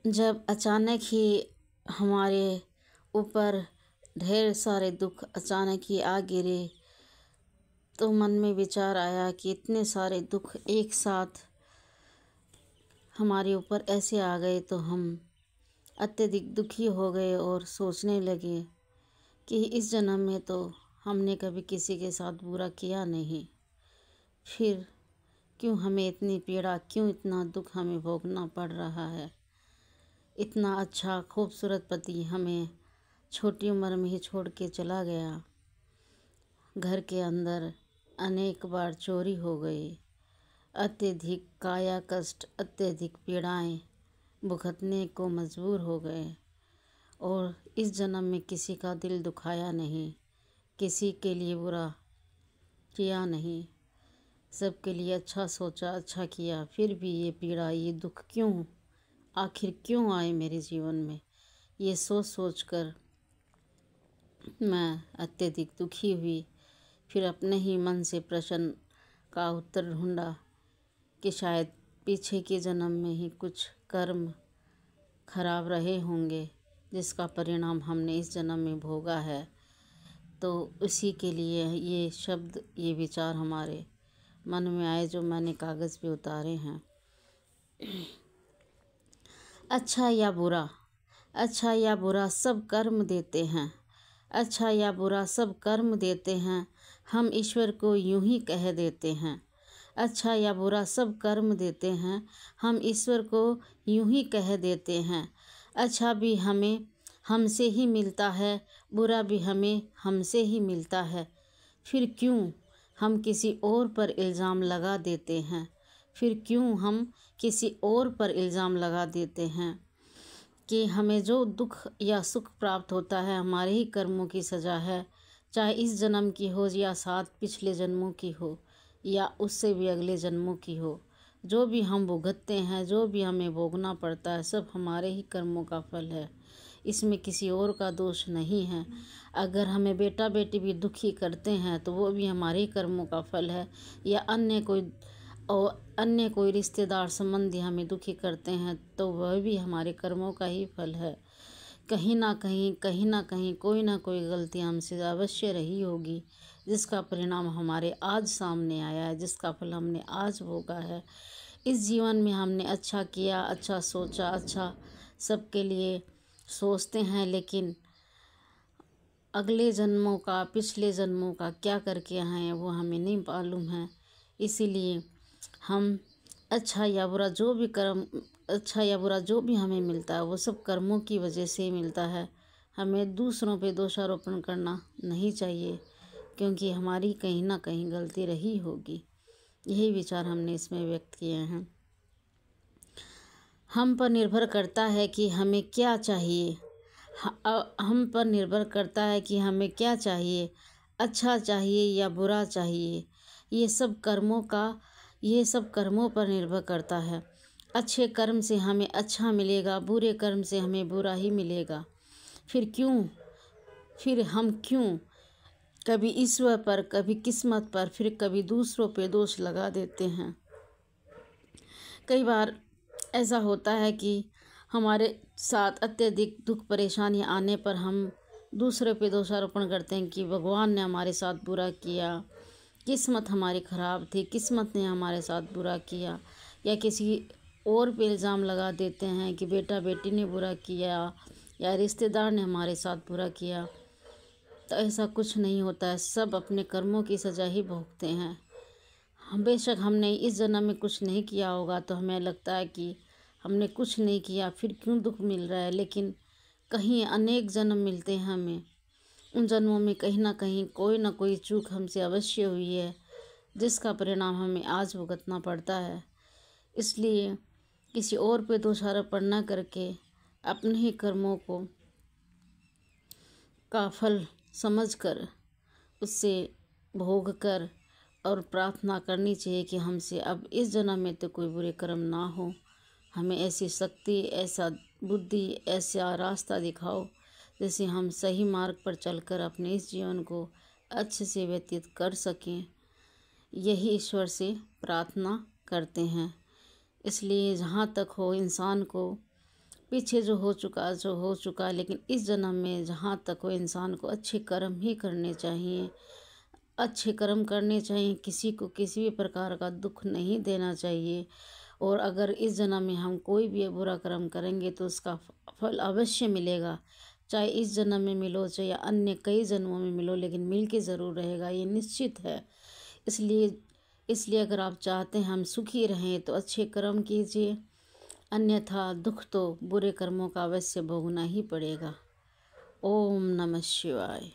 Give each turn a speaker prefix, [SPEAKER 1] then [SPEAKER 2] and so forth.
[SPEAKER 1] जब अचानक ही हमारे ऊपर ढेर सारे दुख अचानक ही आ गिरे तो मन में विचार आया कि इतने सारे दुख एक साथ हमारे ऊपर ऐसे आ गए तो हम अत्यधिक दुखी हो गए और सोचने लगे कि इस जन्म में तो हमने कभी किसी के साथ बुरा किया नहीं, फिर क्यों हमें इतनी पीड़ा, क्यों इतना दुख हमें भोगना पड़ रहा है। इतना अच्छा खूबसूरत पति हमें छोटी उम्र में ही छोड़ के चला गया। घर के अंदर अनेक बार चोरी हो गई, अत्यधिक काया कष्ट, अत्यधिक पीड़ाएं भुगतने को मजबूर हो गए और इस जन्म में किसी का दिल दुखाया नहीं, किसी के लिए बुरा किया नहीं, सबके लिए अच्छा सोचा, अच्छा किया। फिर भी ये पीड़ा, ये दुख क्यों, आखिर क्यों आए मेरे जीवन में, ये सोच सोच कर मैं अत्यधिक दुखी हुई। फिर अपने ही मन से प्रश्न का उत्तर ढूंढा कि शायद पीछे के जन्म में ही कुछ कर्म खराब रहे होंगे जिसका परिणाम हमने इस जन्म में भोगा है। तो उसी के लिए ये शब्द, ये विचार हमारे मन में आए जो मैंने कागज़ पे उतारे हैं। अच्छा या बुरा, अच्छा या बुरा सब कर्म देते हैं, अच्छा या बुरा सब कर्म देते हैं, हम ईश्वर को यूं ही कह देते हैं। अच्छा या बुरा सब कर्म देते हैं, हम ईश्वर को यूं ही कह देते हैं। अच्छा भी हमें हमसे ही मिलता है, बुरा भी हमें हमसे ही मिलता है। फिर क्यों हम किसी और पर इल्ज़ाम लगा देते हैं, फिर क्यों हम किसी और पर इल्ज़ाम लगा देते हैं कि हमें जो दुख या सुख प्राप्त होता है हमारे ही कर्मों की सज़ा है, चाहे इस जन्म की हो या 7 पिछले जन्मों की हो या उससे भी अगले जन्मों की हो। जो भी हम भुगतते हैं, जो भी हमें भोगना पड़ता है, सब हमारे ही कर्मों का फल है, इसमें किसी और का दोष नहीं है। अगर हमें बेटा बेटी भी दुखी करते हैं तो वो भी हमारे ही कर्मों का फल है, या अन्य कोई रिश्तेदार संबंधी हमें दुखी करते हैं तो वह भी हमारे कर्मों का ही फल है। कहीं ना कहीं कोई ना कोई गलती हमसे अवश्य रही होगी जिसका परिणाम हमारे आज सामने आया है, जिसका फल हमने आज भोगा है। इस जीवन में हमने अच्छा किया, अच्छा सोचा, अच्छा सबके लिए सोचते हैं, लेकिन अगले जन्मों का, पिछले जन्मों का क्या करके आए हैं वो हमें नहीं मालूम है। इसीलिए हम अच्छा या बुरा जो भी कर्म, अच्छा या बुरा जो भी हमें मिलता है वो सब कर्मों की वजह से ही मिलता है। हमें दूसरों पे दोषारोपण करना नहीं चाहिए, क्योंकि हमारी कहीं ना कहीं गलती रही होगी। यही विचार हमने इसमें व्यक्त किए हैं। हम पर निर्भर करता है कि हमें क्या चाहिए, हम पर निर्भर करता है कि हमें क्या चाहिए, अच्छा चाहिए या बुरा चाहिए। ये सब कर्मों पर निर्भर करता है। अच्छे कर्म से हमें अच्छा मिलेगा, बुरे कर्म से हमें बुरा ही मिलेगा। फिर हम क्यों कभी ईश्वर पर, कभी किस्मत पर, फिर कभी दूसरों पे दोष लगा देते हैं। कई बार ऐसा होता है कि हमारे साथ अत्यधिक दुख परेशानी आने पर हम दूसरे पे दोषारोपण करते हैं कि भगवान ने हमारे साथ बुरा किया, किस्मत हमारी ख़राब थी, किस्मत ने हमारे साथ बुरा किया, या किसी और पे इल्ज़ाम लगा देते हैं कि बेटा बेटी ने बुरा किया या रिश्तेदार ने हमारे साथ बुरा किया। तो ऐसा कुछ नहीं होता है, सब अपने कर्मों की सज़ा ही भोगते हैं। बेशक हमने इस जन्म में कुछ नहीं किया होगा तो हमें लगता है कि हमने कुछ नहीं किया फिर क्यों दुख मिल रहा है, लेकिन कहीं अनेक जन्म मिलते हैं हमें। उन जन्मों में कहीं ना कोई चूक हमसे अवश्य हुई है जिसका परिणाम हमें आज भुगतना पड़ता है। इसलिए किसी और पे दोषारोपण न करके अपने ही कर्मों का फल समझकर उससे भोग कर और प्रार्थना करनी चाहिए कि हमसे अब इस जन्म में तो कोई बुरे कर्म ना हो। हमें ऐसी शक्ति, ऐसा बुद्धि, ऐसा रास्ता दिखाओ जैसे हम सही मार्ग पर चलकर अपने इस जीवन को अच्छे से व्यतीत कर सकें। यही ईश्वर से प्रार्थना करते हैं। इसलिए जहाँ तक हो इंसान को पीछे जो हो चुका सो हो चुका, लेकिन इस जन्म में जहाँ तक हो इंसान को अच्छे कर्म ही करने चाहिए, अच्छे कर्म करने चाहिए, किसी को किसी भी प्रकार का दुख नहीं देना चाहिए। और अगर इस जन्म में हम कोई भी बुरा कर्म करेंगे तो उसका फल अवश्य मिलेगा, चाहे इस जन्म में मिलो चाहे अन्य कई जन्मों में मिलो, लेकिन मिल के ज़रूर रहेगा, ये निश्चित है। इसलिए इसलिए अगर आप चाहते हैं हम सुखी रहें तो अच्छे कर्म कीजिए, अन्यथा दुख तो बुरे कर्मों का अवश्य भोगना ही पड़ेगा। ओम नमः शिवाय।